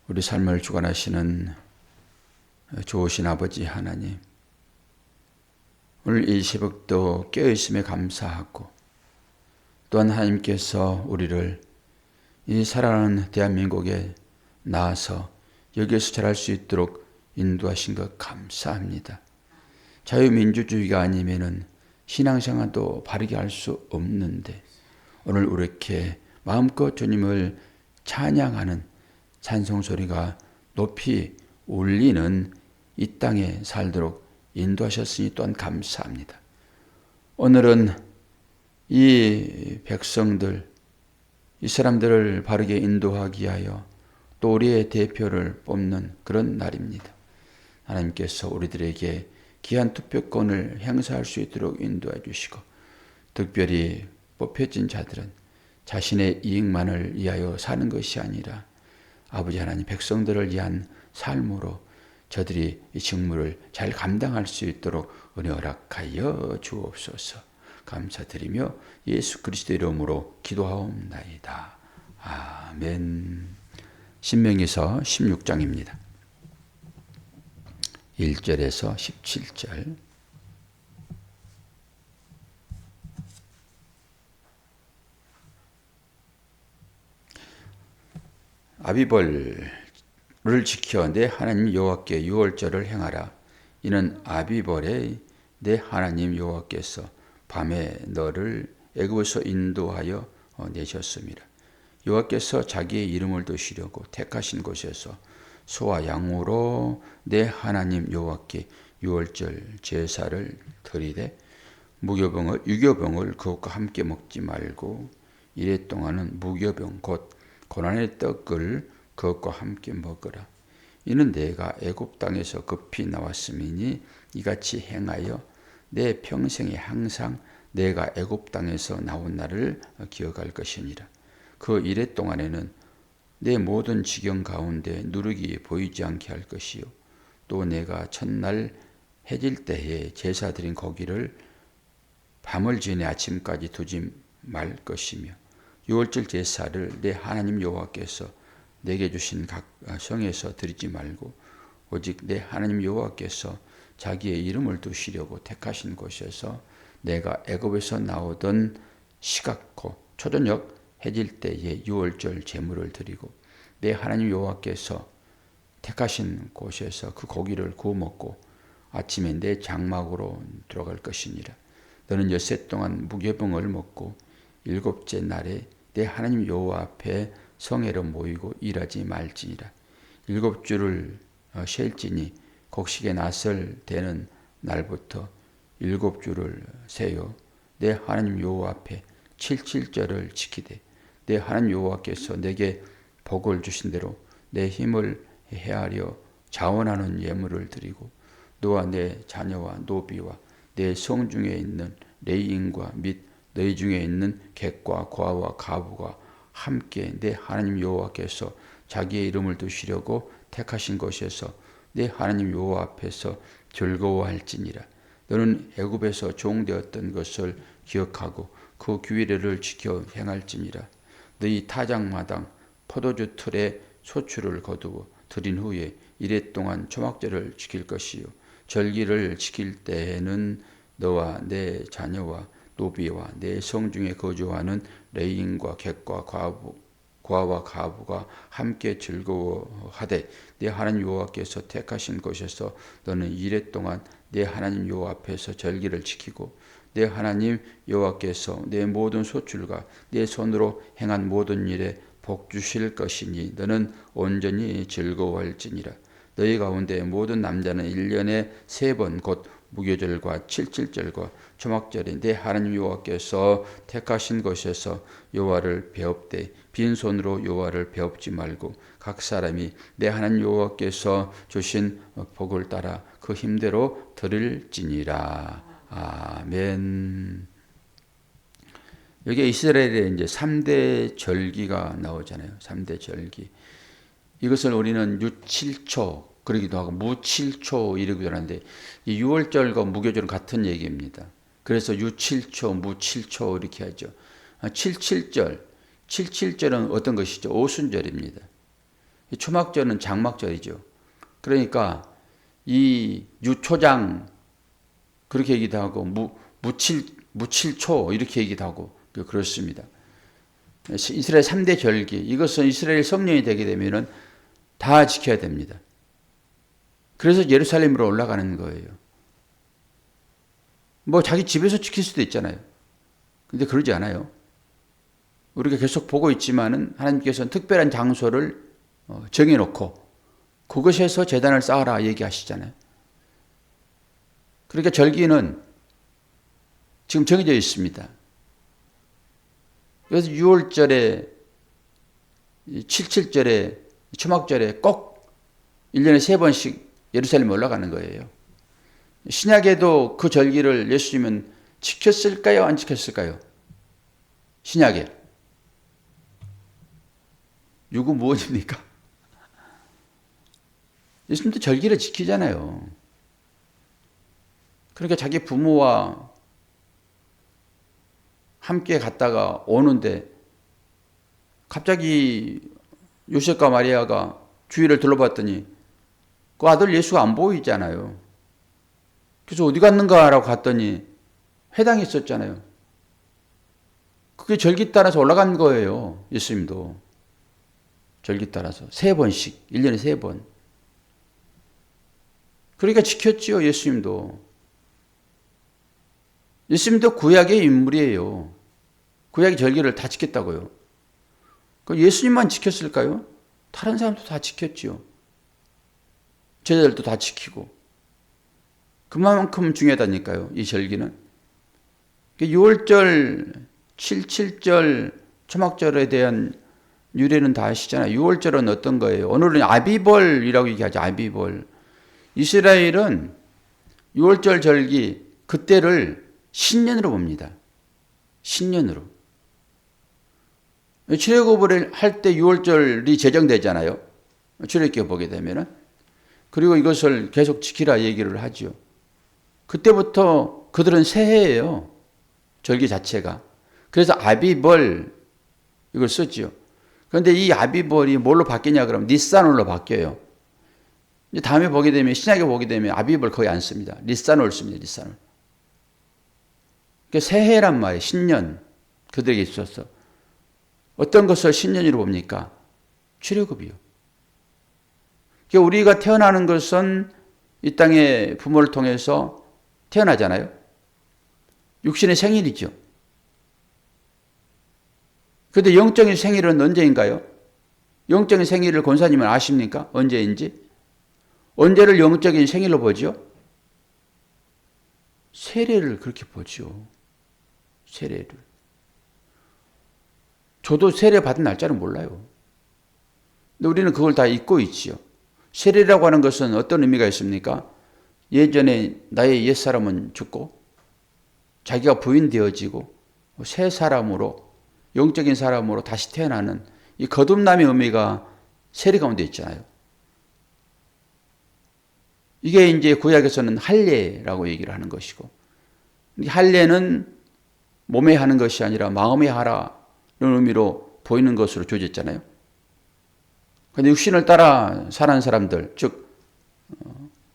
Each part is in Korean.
우리 삶을 주관하시는 좋으신 아버지 하나님, 오늘 이 새벽도 깨어있음에 감사하고, 또한 하나님께서 우리를 이 살아가는 대한민국에 나아서 여기에서 자랄 수 있도록 인도하신 것 감사합니다. 자유민주주의가 아니면은 신앙생활도 바르게 할 수 없는데, 오늘 이렇게 마음껏 주님을 찬양하는 찬송소리가 높이 울리는 이 땅에 살도록 인도하셨으니 또한 감사합니다. 오늘은 이 백성들, 이 사람들을 바르게 인도하기 위하여 또 우리의 대표를 뽑는 그런 날입니다. 하나님께서 우리들에게 귀한 투표권을 행사할 수 있도록 인도해 주시고, 특별히 뽑혀진 자들은 자신의 이익만을 위하여 사는 것이 아니라 아버지 하나님 백성들을 위한 삶으로 저들이 이 직무를 잘 감당할 수 있도록 은혜 허락하여 주옵소서. 감사드리며 예수 그리스도 이름으로 기도하옵나이다. 아멘. 신명기서 16장입니다. 1절에서 17절. 아비벌을 지켜 내 하나님 여호와께 유월절을 행하라. 이는 아비벌에 내 하나님 여호와께서 밤에 너를 애굽에서 인도하여 내셨음이라. 여호와께서 자기의 이름을 두시려고 택하신 곳에서 소와 양으로 내 하나님 여호와께 유월절 제사를 드리되 유교병을 그것과 함께 먹지 말고 이래 동안은 무교병 곧 고난의 떡을 그것과 함께 먹으라. 이는 내가 애굽 땅에서 급히 나왔음이니 이같이 행하여 내 평생에 항상 내가 애굽 땅에서 나온 날을 기억할 것이니라. 그 이래 동안에는 내 모든 지경 가운데 누룩이 보이지 않게 할 것이요, 또 내가 첫날 해질 때에 제사 드린 고기를 밤을 지내 아침까지 두지 말 것이며, 유월절 제사를 내 하나님 여호와께서 내게 주신 각 성에서 드리지 말고 오직 내 하나님 여호와께서 자기의 이름을 두시려고 택하신 곳에서 내가 애굽에서 나오던 시각코 초저녁 해질 때에 유월절 제물을 드리고 내 하나님 여호와께서 택하신 곳에서 그 고기를 구워 먹고 아침에 내 장막으로 들어갈 것이니라. 너는 엿새 동안 무교병을 먹고 일곱째 날에 내 하나님 여호와 앞에 성회로 모이고 일하지 말지니라. 일곱 주를 셀지니 곡식에 낫을 대는 날부터 일곱 주를 세요. 내 하나님 여호와 앞에 칠칠절을 지키되 내 하나님 여호와께서 내게 복을 주신 대로 내 힘을 헤아려 자원하는 예물을 드리고 너와 내 자녀와 노비와 내 성 중에 있는 레위인과 및 너희 중에 있는 객과 고아와 가부가 함께 내 하나님 여호와께서 자기의 이름을 두시려고 택하신 곳에서 내 하나님 여호와 앞에서 즐거워할지니라. 너는 애굽에서 종되었던 것을 기억하고 그 규례를 지켜 행할지니라. 너희 타작마당 포도주 틀에 소출을 거두고 드린 후에 이래 동안 초막절을 지킬 것이요, 절기를 지킬 때에는 너와 내 자녀와 노비와 내 성 중에 거주하는 레인과 객과 고아와 가부가 함께 즐거워하되 내 하나님 여호와께서 택하신 곳에서 너는 이래 동안 내 하나님 여호와 앞에서 절기를 지키고 내 하나님 여호와께서 내 모든 소출과 내 손으로 행한 모든 일에 복 주실 것이니 너는 온전히 즐거워할지니라. 너희 가운데 모든 남자는 1년에 3번 곧 무교절과 칠칠절과 초막절에 내 하나님 여호와께서 택하신 곳에서 여호와를 배웁되 빈손으로 여호와를 배웁지 말고 각 사람이 내 하나님 여호와께서 주신 복을 따라 그 힘대로 드릴지니라. 아멘. 여기 이스라엘의 이제 3대 절기가 나오잖아요. 3대 절기. 이것을 우리는 유칠초 그러기도 하고 무칠초 이러기도 하는데 이 유월절과 무교절은 같은 얘기입니다. 그래서 유칠초, 무칠초 이렇게 하죠. 77절. 77절은 어떤 것이죠? 오순절입니다. 이 초막절은 장막절이죠. 그러니까 이 유초장 그렇게 얘기도 하고 무칠초 이렇게 얘기도 하고 그렇습니다. 이스라엘 3대 절기, 이것은 이스라엘 성년이 되게 되면은 다 지켜야 됩니다. 그래서 예루살렘으로 올라가는 거예요. 뭐 자기 집에서 지킬 수도 있잖아요. 근데 그러지 않아요. 우리가 계속 보고 있지만은 하나님께서는 특별한 장소를 정해놓고 그것에서 제단을 쌓아라 얘기하시잖아요. 그러니까 절기는 지금 정해져 있습니다. 그래서 6월절에 77절에 초막절에 꼭 1년에 3번씩 예루살렘에 올라가는 거예요. 신약에도 그 절기를 예수님은 지켰을까요? 안 지켰을까요? 신약에. 유구무원입니까? 예수님도 절기를 지키잖아요. 그러니까 자기 부모와 함께 갔다가 오는데 갑자기 요셉과 마리아가 주위를 둘러봤더니 그 아들 예수가 안 보이잖아요. 그래서 어디 갔는가라고 갔더니 회당에 있었잖아요. 그게 절기 따라서 올라간 거예요. 예수님도. 절기 따라서 3번씩 1년에 3번. 그러니까 지켰지요. 예수님도. 예수님도 구약의 인물이에요. 구약의 절기를 다 지켰다고요. 예수님만 지켰을까요? 다른 사람도 다 지켰지요. 제자들도 다 지키고. 그만큼 중요하다니까요. 이 절기는. 6월절, 77절, 초막절에 대한 유래는 다 아시잖아요. 6월절은 어떤 거예요? 오늘은 아비벌이라고 얘기하죠. 아비벌. 이스라엘은 6월절 절기 그때를 신년으로 봅니다. 신년으로. 출애굽을 할 때 6월절이 제정되잖아요. 출애굽기 보게 되면은. 그리고 이것을 계속 지키라 얘기를 하죠. 그때부터 그들은 새해예요. 절기 자체가. 그래서 아비벌 이걸 썼죠. 그런데 이 아비벌이 뭘로 바뀌냐 그러면 니산월로 바뀌어요. 이제 다음에 보게 되면 신약에 보게 되면 아비벌 거의 안 씁니다. 니산월 씁니다. 니산월. 그러니까 새해란 말이에요. 신년 그들에게 있어서. 어떤 것을 신년으로 봅니까? 출애굽이요. 그러니까 우리가 태어나는 것은 이 땅에 부모를 통해서 태어나잖아요. 육신의 생일이죠. 그런데 영적인 생일은 언제인가요? 영적인 생일을 권사님은 아십니까? 언제인지? 언제를 영적인 생일로 보죠? 세례를 그렇게 보죠. 세례를. 저도 세례 받은 날짜는 몰라요. 근데 우리는 그걸 다 잊고 있지요. 세례라고 하는 것은 어떤 의미가 있습니까? 예전에 나의 옛사람은 죽고 자기가 부인되어지고 새 사람으로 영적인 사람으로 다시 태어나는 이 거듭남의 의미가 세례 가운데 있잖아요. 이게 이제 구약에서는 할례라고 얘기를 하는 것이고, 할례는 몸에 하는 것이 아니라 마음에 하라는 의미로 보이는 것으로 조졌잖아요. 그런데 육신을 따라 사는 사람들, 즉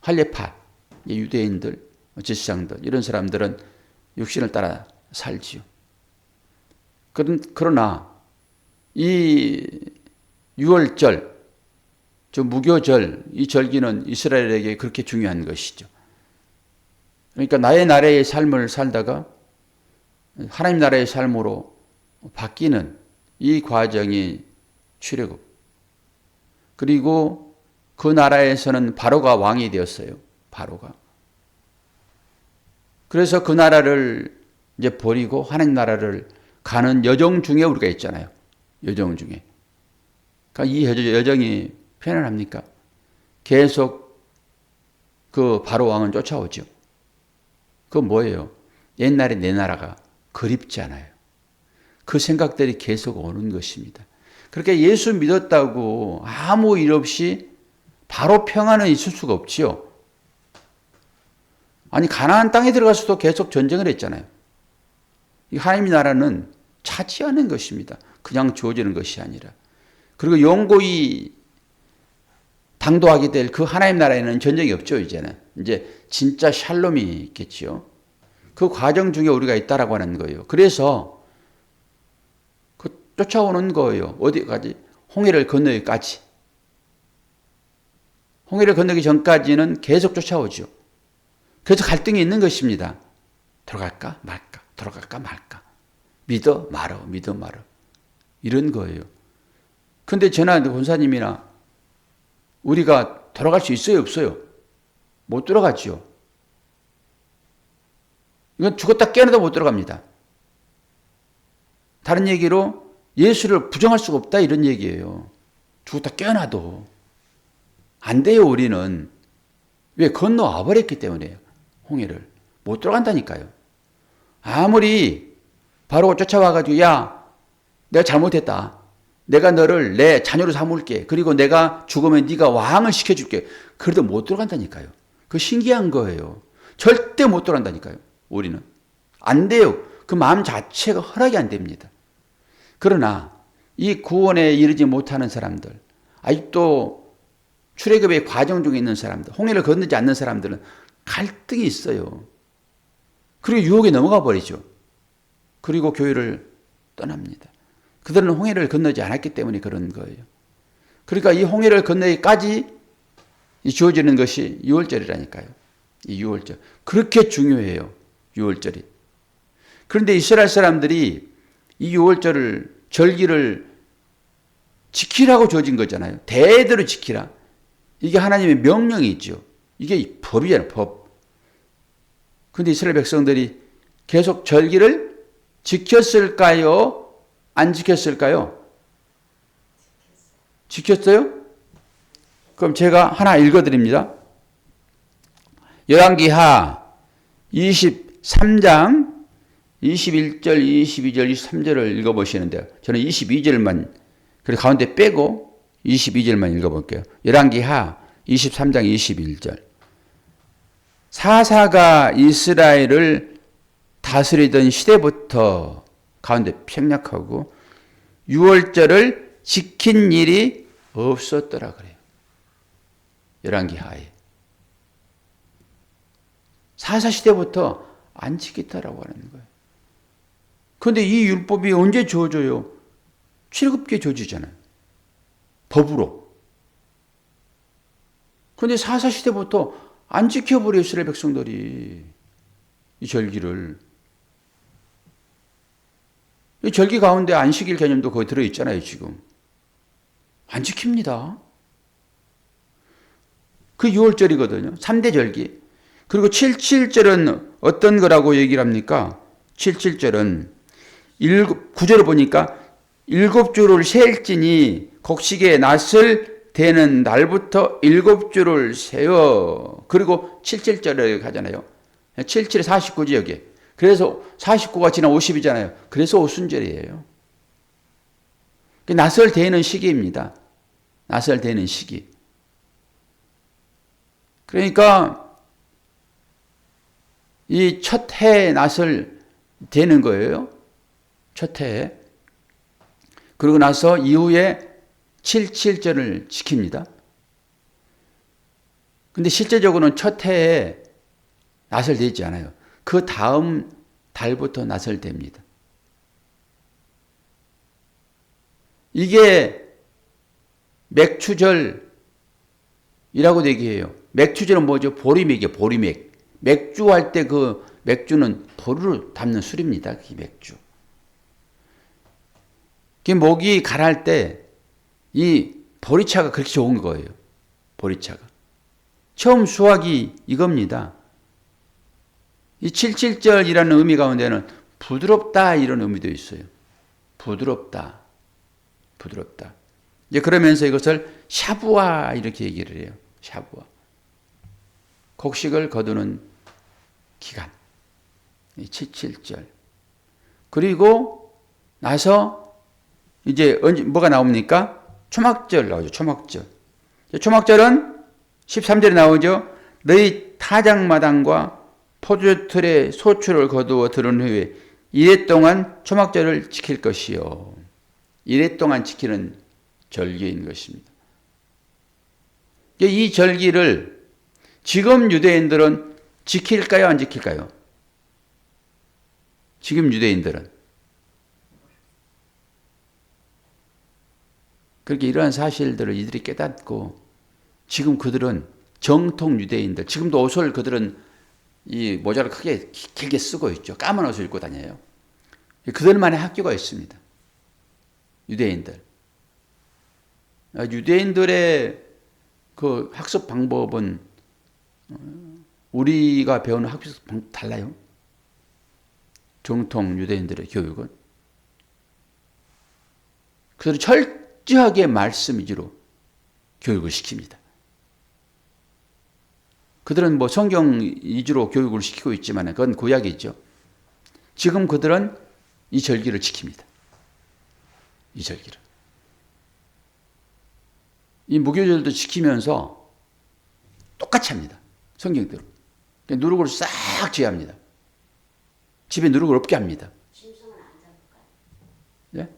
할례파, 유대인들, 제사장들 이런 사람들은 육신을 따라 살지요. 그러나 이 6월절, 저 무교절, 이 절기는 이스라엘에게 그렇게 중요한 것이죠. 그러니까 나의 나라의 삶을 살다가 하나님 나라의 삶으로 바뀌는 이 과정이 출애굽. 그리고 그 나라에서는 바로가 왕이 되었어요. 바로가. 그래서 그 나라를 이제 버리고 하나님 나라를 가는 여정 중에 우리가 있잖아요. 여정 중에. 그러니까 이 여정이 편안합니까? 계속 그 바로 왕은 쫓아오죠. 그건 뭐예요? 옛날에 내 나라가 그립지 않아요. 그 생각들이 계속 오는 것입니다. 그렇게 예수 믿었다고 아무 일 없이 바로 평안은 있을 수가 없지요. 아니 가나안 땅에 들어가서도 계속 전쟁을 했잖아요. 이 하나님의 나라는 차지하는 것입니다. 그냥 주어지는 것이 아니라. 그리고 영고히 당도하게 될 그 하나님 나라에는 전쟁이 없죠, 이제는. 이제 진짜 샬롬이 있겠지요. 그 과정 중에 우리가 있다라고 하는 거예요. 그래서 그 쫓아오는 거예요. 어디까지? 홍해를 건너기까지. 홍해를 건너기 전까지는 계속 쫓아오죠. 그래서 갈등이 있는 것입니다. 들어갈까 말까, 들어갈까 말까. 믿어 말어, 믿어 말어. 이런 거예요. 근데 저나 권사님이나 우리가 돌아갈 수 있어요, 없어요? 못 들어가죠. 이건 죽었다 깨어나도 못 들어갑니다. 다른 얘기로 예수를 부정할 수가 없다 이런 얘기예요. 죽었다 깨어나도. 안 돼요, 우리는. 왜? 건너와 버렸기 때문에요. 홍해를. 못 들어간다니까요. 아무리 바로 쫓아와가지고 야, 내가 잘못했다. 내가 너를 내 자녀로 삼을게. 그리고 내가 죽으면 네가 왕을 시켜줄게. 그래도 못 들어간다니까요. 그 신기한 거예요. 절대 못 들어간다니까요. 우리는. 안 돼요. 그 마음 자체가 허락이 안 됩니다. 그러나 이 구원에 이르지 못하는 사람들, 아직도 출애굽의 과정 중에 있는 사람들, 홍해를 건너지 않는 사람들은 갈등이 있어요. 그리고 유혹에 넘어가 버리죠. 그리고 교회를 떠납니다. 그들은 홍해를 건너지 않았기 때문에 그런 거예요. 그러니까 이 홍해를 건너기까지 주어지는 것이 유월절이라니까요. 이 유월절. 그렇게 중요해요. 유월절이. 그런데 이스라엘 사람들이 이 유월절을, 절기를 지키라고 주어진 거잖아요. 대대로 지키라. 이게 하나님의 명령이 있죠. 이게 법이잖아요, 법. 그런데 이스라엘 백성들이 계속 절기를 지켰을까요? 안 지켰을까요? 지켰어요? 그럼 제가 하나 읽어드립니다. 열왕기하 23장 21절, 22절, 23절을 읽어보시는데요. 저는 22절만, 그리고 가운데 빼고 22절만 읽어볼게요. 열왕기하 23장 21절. 사사가 이스라엘을 다스리던 시대부터 가운데 평약하고 유월절을 지킨 일이 없었더라 그래요. 열왕기하에. 사사 시대부터 안 지켰다라고 하는 거예요. 그런데 이 율법이 언제 주어져요? 출애굽기에 주어지잖아요. 법으로. 그런데 사사 시대부터 안 지켜버려요, 이스라엘 백성들이. 이 절기를. 이 절기 가운데 안식일 개념도 거기 들어있잖아요, 지금. 안 지킵니다. 그 6월절이거든요. 3대 절기. 그리고 77절은 어떤 거라고 얘기를 합니까? 77절은 9절을 보니까 7주를 셀지니 곡식의 낫을 되는 날부터 7주를 세어. 그리고 77절에 가잖아요. 77에 49지 여기. 그래서 49가 지나 50이잖아요. 그래서 오순절이에요. 낫을 대는 시기입니다. 낫을 대는 시기. 그러니까 이 첫 해에 낫을 대는 거예요. 첫 해에. 그러고 나서 이후에 77절을 지킵니다. 근데 실제적으로는 첫 해에 낫을 대지 않아요. 그 다음 달부터 낫을 댑니다. 이게 맥추절이라고 얘기해요. 맥추절은 뭐죠? 보리맥이에요. 보리맥. 맥주 할 때 그 맥주는 보리로 담는 술입니다. 이 맥주. 목이 가라앉을 때 이 보리차가 그렇게 좋은 거예요. 보리차가. 처음 수확이 이겁니다. 이 77절이라는 의미 가운데는 부드럽다 이런 의미도 있어요. 부드럽다. 부드럽다. 이제 그러면서 이것을 샤부아 이렇게 얘기를 해요. 샤부아. 곡식을 거두는 기간. 77절. 그리고 나서 이제 뭐가 나옵니까? 초막절 나오죠. 초막절. 초막절은 13절에 나오죠. 너희 타작마당과 포도틀에 소출을 거두어 들은 후에 이래 동안 초막절을 지킬 것이요. 이래 동안 지키는 절기인 것입니다. 이 절기를 지금 유대인들은 지킬까요? 안 지킬까요? 지금 유대인들은. 그렇게 이러한 사실들을 이들이 깨닫고 지금 그들은 정통 유대인들, 지금도 옷을 그들은 이 모자를 크게 길게 쓰고 있죠. 까만 옷을 입고 다녀요. 그들만의 학교가 있습니다. 유대인들. 유대인들의 그 학습 방법은 우리가 배우는 학습 방법 달라요. 정통 유대인들의 교육은. 그들이 철저하게 말씀 위주로 교육을 시킵니다. 그들은 뭐 성경 위주로 교육을 시키고 있지만 그건 구약이죠. 지금 그들은 이 절기를 지킵니다. 이 절기를. 이 무교절도 지키면서 똑같이 합니다. 성경대로. 누룩을 싹 제압합니다. 집에 누룩을 없게 합니다. 짐승은 안 잡을까요? 예?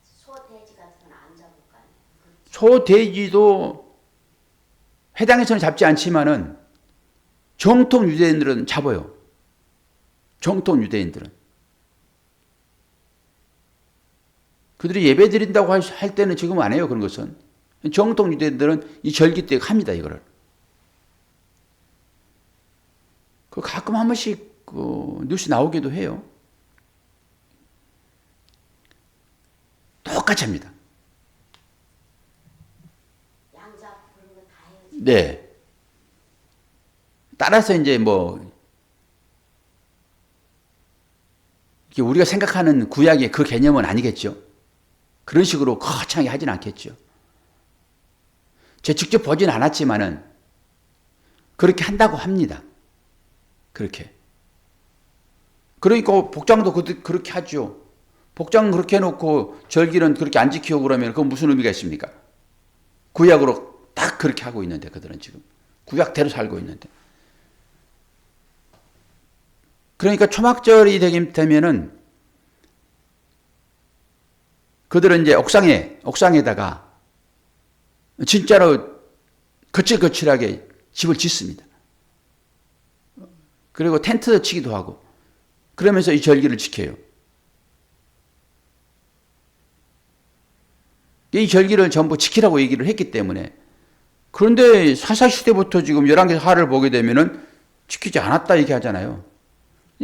소, 돼지 같은 건 안 잡을까요? 소, 돼지도 해당에서는 잡지 않지만은 정통 유대인들은 잡아요. 정통 유대인들은. 그들이 예배 드린다고 할 때는 지금 안 해요. 그런 것은. 정통 유대인들은 이 절기 때 합니다. 이거를. 그 가끔 한 번씩 그 뉴스 나오기도 해요. 똑같이 합니다. 양잡 그런 거 다 해요. 네. 따라서 이제 뭐 우리가 생각하는 구약의 그 개념은 아니겠죠. 그런 식으로 거창하게 하진 않겠죠. 제가 직접 보진 않았지만은 그렇게 한다고 합니다. 그렇게. 그러니까 복장도 그렇게 하죠. 복장 그렇게 해놓고 절기는 그렇게 안 지키고 그러면 그건 무슨 의미가 있습니까? 구약으로 딱 그렇게 하고 있는데 그들은 지금 구약대로 살고 있는데. 그러니까 초막절이 되면은 그들은 이제 옥상에다가 진짜로 거칠거칠하게 집을 짓습니다. 그리고 텐트 치기도 하고 그러면서 이 절기를 지켜요. 이 절기를 전부 지키라고 얘기를 했기 때문에. 그런데 사사시대부터 지금 11개 하를 보게 되면은 지키지 않았다 이렇게 하잖아요.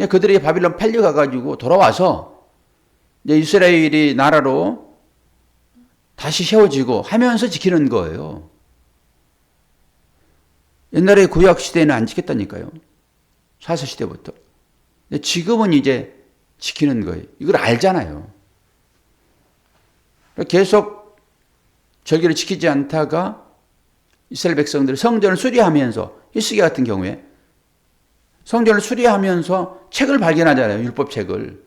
그들이 바빌론 팔려가가지고 돌아와서 이제 이스라엘이 나라로 다시 세워지고 하면서 지키는 거예요. 옛날에 구약시대는 안 지켰다니까요. 사사시대부터. 지금은 이제 지키는 거예요. 이걸 알잖아요. 계속 절기를 지키지 않다가 이스라엘 백성들이 성전을 수리하면서 히스기 같은 경우에 성전을 수리하면서 책을 발견하잖아요. 율법책을.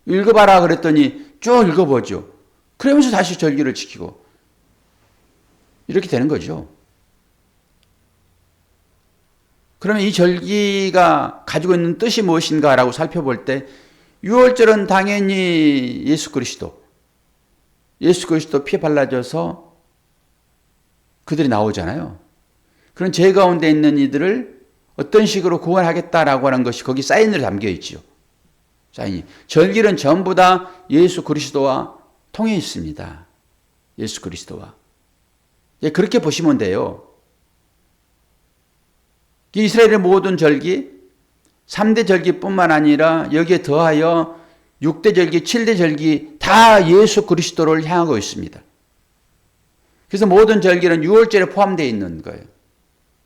읽어봐라 그랬더니 쭉 읽어보죠. 그러면서 다시 절기를 지키고 이렇게 되는 거죠. 그러면 이 절기가 가지고 있는 뜻이 무엇인가라고 살펴볼 때 유월절은 당연히 예수 그리스도 피에 발라져서 그들이 나오잖아요. 그런 죄 가운데 있는 이들을 어떤 식으로 구원하겠다라고 하는 것이 거기 사인으로 담겨 있지요. 사인이. 절기는 전부 다 예수 그리스도와 통해 있습니다. 예수 그리스도와. 그렇게 보시면 돼요. 이스라엘의 모든 절기, 3대 절기뿐만 아니라 여기에 더하여 6대 절기, 7대 절기 다 예수 그리스도를 향하고 있습니다. 그래서 모든 절기는 6월절에 포함되어 있는 거예요.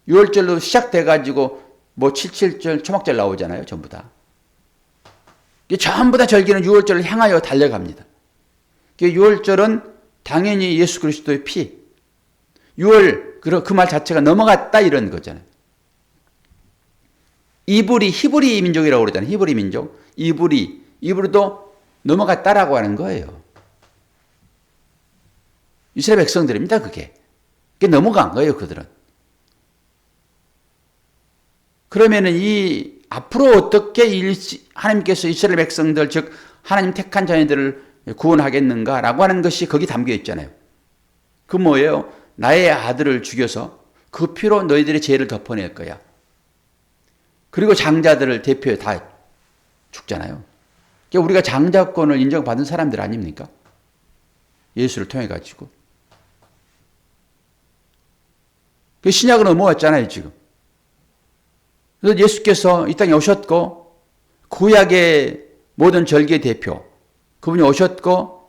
6월절로 시작돼가지고 뭐 77절, 초막절 나오잖아요. 전부 다. 전부 다 절기는 6월절을 향하여 달려갑니다. 6월절은 당연히 예수 그리스도의 피. 6월, 그 말 자체가 넘어갔다 이런 거잖아요. 히브리 민족이라고 그러잖아요. 히브리 민족. 이브리도 넘어갔다라고 하는 거예요. 이스라엘 백성들입니다, 그게. 그게 넘어간 거예요, 그들은. 그러면은 앞으로 어떻게 하나님께서 이스라엘 백성들, 즉, 하나님 택한 자녀들을 구원하겠는가라고 하는 것이 거기 담겨 있잖아요. 그 뭐예요? 나의 아들을 죽여서 그 피로 너희들의 죄를 덮어낼 거야. 그리고 장자들을 대표해 다 죽잖아요. 그러니까 우리가 장자권을 인정받은 사람들 아닙니까? 예수를 통해 가지고. 그 신약은 넘어왔잖아요, 지금. 그래서 예수께서 이 땅에 오셨고 구약의 모든 절기의 대표 그분이 오셨고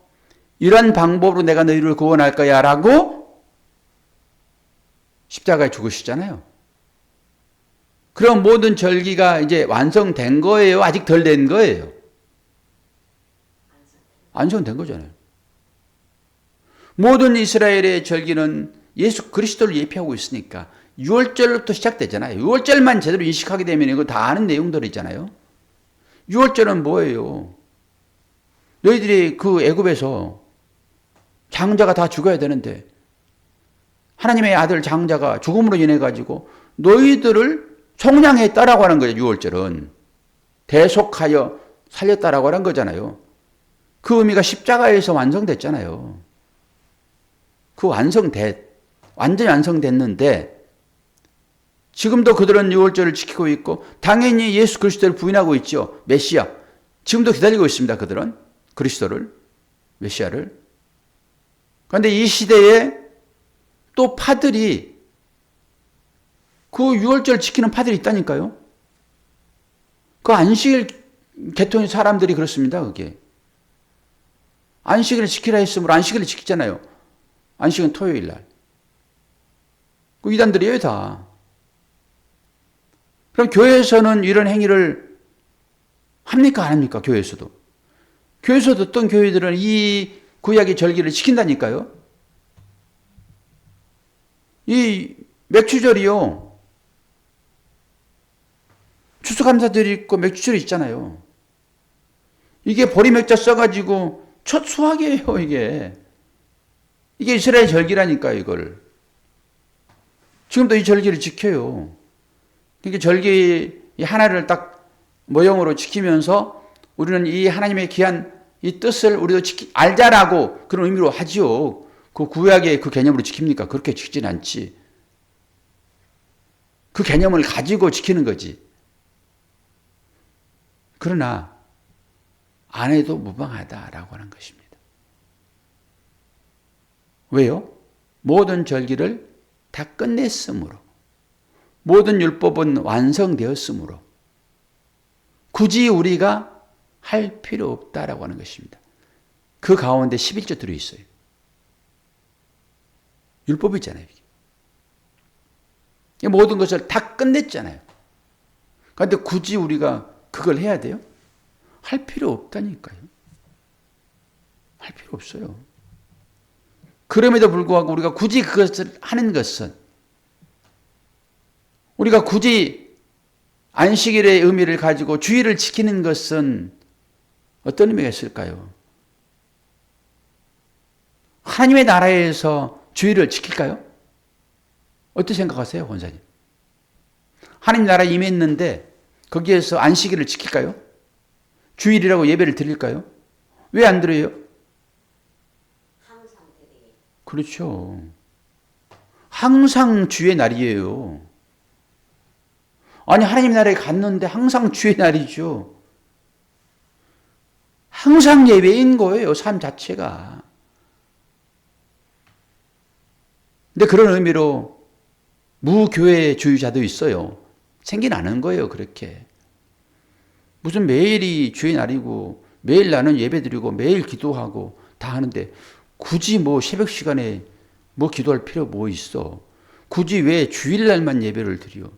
이런 방법으로 내가 너희를 구원할 거야 라고 십자가에 죽으시잖아요. 그럼 모든 절기가 이제 완성된 거예요? 아직 덜 된 거예요? 완성된 거잖아요. 모든 이스라엘의 절기는 예수 그리스도를 예표하고 있으니까 6월절부터 시작되잖아요. 6월절만 제대로 인식하게 되면 이거 다 아는 내용들이잖아요. 6월절은 뭐예요? 너희들이 그 애굽에서 장자가 다 죽어야 되는데 하나님의 아들 장자가 죽음으로 인해 가지고 너희들을 총량했다라고 하는 거예요. 6월절은 대속하여 살렸다라고 하는 거잖아요. 그 의미가 십자가에서 완성됐잖아요. 그 완전히 완성됐는데 지금도 그들은 6월절을 지키고 있고 당연히 예수 그리스도를 부인하고 있죠. 메시아. 지금도 기다리고 있습니다. 그들은 그리스도를, 메시아를. 그런데 이 시대에 또 파들이 그 6월절 지키는 파들이 있다니까요. 그 안식일 계통의 사람들이 그렇습니다. 그게. 안식일을 지키라 했으므로 안식일을 지키잖아요. 안식은 토요일 날. 그 이단들이에요, 다. 그럼 교회에서는 이런 행위를 합니까? 안 합니까? 교회에서도. 교회에서도 어떤 교회들은 이 구약의 절기를 지킨다니까요. 이 맥주절이요. 추수감사절이 있고 맥주절이 있잖아요. 이게 보리맥자 써가지고 첫 수확이에요, 이게. 이게 이스라엘 절기라니까요, 이걸. 지금도 이 절기를 지켜요. 그러니까 절기 하나를 딱 모형으로 지키면서 우리는 이 하나님의 귀한 이 뜻을 우리도 알자라고 그런 의미로 하지요. 그 구약의 그 개념으로 지킵니까? 그렇게 지키진 않지. 그 개념을 가지고 지키는 거지. 그러나 안 해도 무방하다라고 하는 것입니다. 왜요? 모든 절기를 다 끝냈으므로. 모든 율법은 완성되었으므로 굳이 우리가 할 필요 없다라고 하는 것입니다. 그 가운데 11조 들어있어요. 율법이잖아요. 이게. 모든 것을 다 끝냈잖아요. 그런데 굳이 우리가 그걸 해야 돼요? 할 필요 없다니까요. 할 필요 없어요. 그럼에도 불구하고 우리가 굳이 그것을 하는 것은 우리가 굳이 안식일의 의미를 가지고 주일을 지키는 것은 어떤 의미가 있을까요? 하나님의 나라에서 주일을 지킬까요? 어떻게 생각하세요, 권사님? 하나님 나라에 임했는데 거기에서 안식일을 지킬까요? 주일이라고 예배를 드릴까요? 왜 안 드려요? 항상 드리게. 그렇죠. 항상 주의 날이에요. 아니 하나님 나라에 갔는데 항상 주의 날이죠. 항상 예배인 거예요. 삶 자체가. 근데 그런 의미로 무교회주의자도 있어요. 생겨나는 거예요. 그렇게. 무슨 매일이 주의 날이고 매일 나는 예배드리고 매일 기도하고 다 하는데 굳이 뭐 새벽 시간에 뭐 기도할 필요 뭐 있어. 굳이 왜 주일날만 예배를 드려.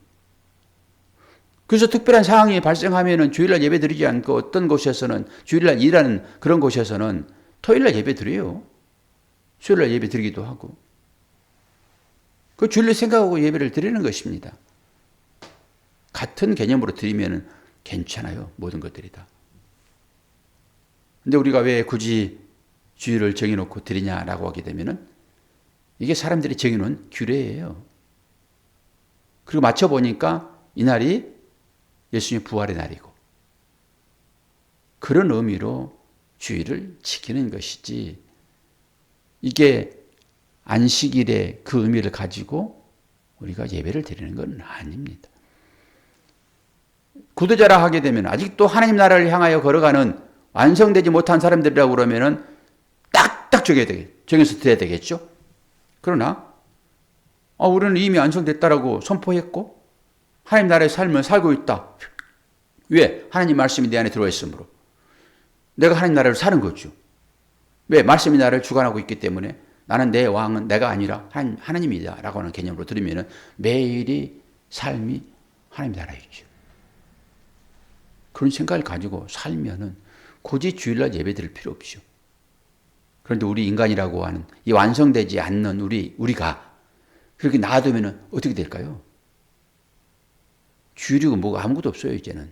그래서 특별한 상황이 발생하면은 주일날 예배 드리지 않고 어떤 곳에서는 주일날 일하는 그런 곳에서는 토요일날 예배 드려요. 수요일날 예배 드리기도 하고. 그 주일날 생각하고 예배를 드리는 것입니다. 같은 개념으로 드리면 괜찮아요. 모든 것들이 다. 근데 우리가 왜 굳이 주일을 정해놓고 드리냐라고 하게 되면은 이게 사람들이 정해놓은 규례예요. 그리고 맞춰보니까 이날이 예수님의 부활의 날이고 그런 의미로 주일을 지키는 것이지 이게 안식일의 그 의미를 가지고 우리가 예배를 드리는 건 아닙니다. 구두자라 하게 되면 아직도 하나님 나라를 향하여 걸어가는 완성되지 못한 사람들이라고 그러면은 딱딱 정해서 드려야 되겠죠. 그러나 우리는 이미 완성됐다라고 선포했고 하나님 나라의 삶을 살고 있다. 왜? 하나님 말씀이 내 안에 들어와 있으므로. 내가 하나님 나라를 사는 거죠. 왜? 말씀이 나를 주관하고 있기 때문에 나는 내 왕은 내가 아니라 하나님이다 라고 하는 개념으로 들으면 매일이 삶이 하나님 나라이죠. 그런 생각을 가지고 살면은 굳이 주일날 예배 드릴 필요 없죠. 그런데 우리 인간이라고 하는 이 완성되지 않는 우리가 그렇게 놔두면 어떻게 될까요? 주일이고 뭐가 아무것도 없어요. 이제는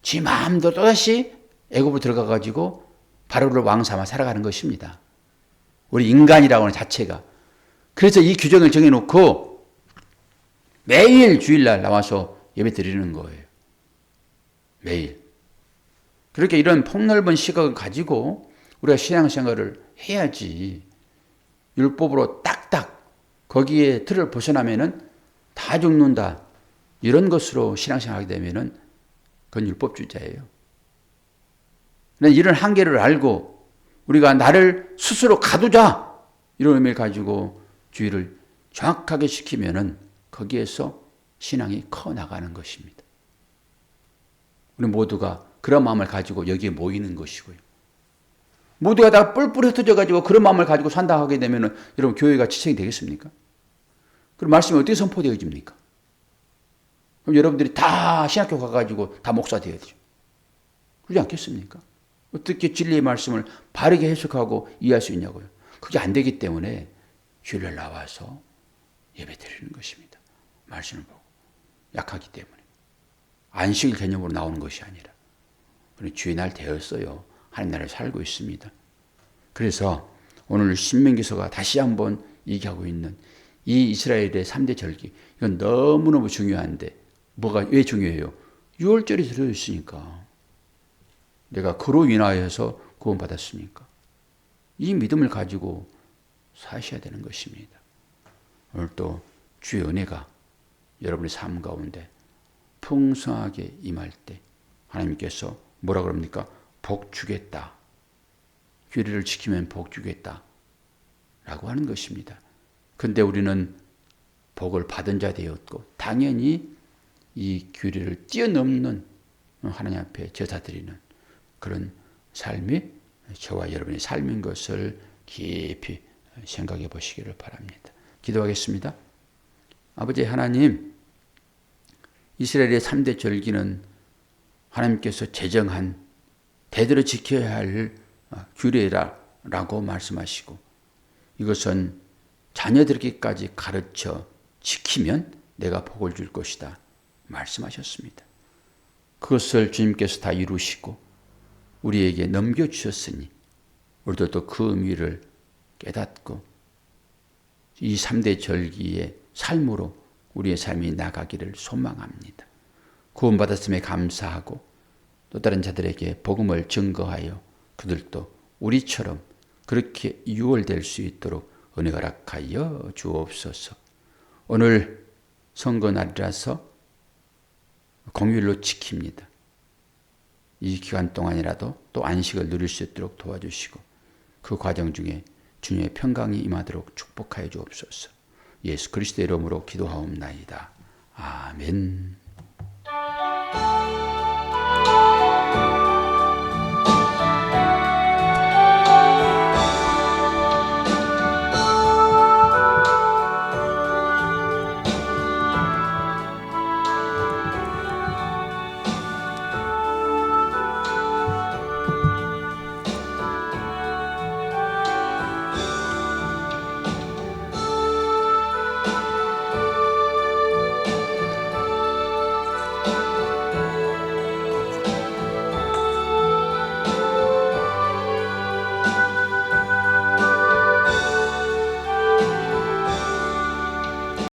지 마음대로 또다시 애굽으로 들어가가지고 바로를 왕 삼아 살아가는 것입니다. 우리 인간이라고 하는 자체가. 그래서 이 규정을 정해놓고 매일 주일날 나와서 예배 드리는 거예요. 매일. 그렇게 이런 폭넓은 시각을 가지고 우리가 신앙생활을 해야지 율법으로 딱딱 거기에 틀을 벗어나면은 다 죽는다. 이런 것으로 신앙생활하게 되면은 그건 율법주의자예요. 이런 한계를 알고 우리가 나를 스스로 가두자 이런 의미를 가지고 주의를 정확하게 지키면은 거기에서 신앙이 커 나가는 것입니다. 우리 모두가 그런 마음을 가지고 여기에 모이는 것이고요. 모두가 다 뿔뿔이 흩어져 가지고 그런 마음을 가지고 산다 하게 되면은 여러분 교회가 지탱이 되겠습니까? 그럼 말씀이 어떻게 선포되어집니까? 그럼 여러분들이 다 신학교 가가지고 다 목사 되어야죠. 그러지 않겠습니까? 어떻게 진리의 말씀을 바르게 해석하고 이해할 수 있냐고요. 그게 안 되기 때문에 주일날 나와서 예배 드리는 것입니다. 말씀을 보고. 약하기 때문에. 안식일 개념으로 나오는 것이 아니라. 주의 날 되었어요. 하나님 나라를 살고 있습니다. 그래서 오늘 신명기서가 다시 한번 얘기하고 있는 이 이스라엘의 3대 절기. 이건 너무너무 중요한데 왜 중요해요? 6월절이 들어있으니까. 내가 그로 인하여서 구원받았으니까. 이 믿음을 가지고 사셔야 되는 것입니다. 오늘 또 주의 은혜가 여러분의 삶 가운데 풍성하게 임할 때 하나님께서 뭐라 그럽니까? 복 주겠다. 규례를 지키면 복 주겠다. 라고 하는 것입니다. 근데 우리는 복을 받은 자 되었고 당연히 이 규례를 뛰어넘는 하나님 앞에 제사드리는 그런 삶이 저와 여러분의 삶인 것을 깊이 생각해 보시기를 바랍니다. 기도하겠습니다. 아버지 하나님, 이스라엘의 3대 절기는 하나님께서 제정한 대대로 지켜야 할 규례라고 말씀하시고 이것은 자녀들에게까지 가르쳐 지키면 내가 복을 줄 것이다 말씀하셨습니다. 그것을 주님께서 다 이루시고 우리에게 넘겨주셨으니 우리들도 그 의미를 깨닫고 이 3대 절기의 삶으로 우리의 삶이 나가기를 소망합니다. 구원받았음에 감사하고 또 다른 자들에게 복음을 증거하여 그들도 우리처럼 그렇게 유월될 수 있도록 은혜 허락하여 주옵소서. 오늘 선거날이라서 공휴일로 지킵니다. 이 기간 동안이라도 또 안식을 누릴 수 있도록 도와주시고 그 과정 중에 주님의 평강이 임하도록 축복하여 주옵소서. 예수 그리스도의 이름으로 기도하옵나이다. 아멘.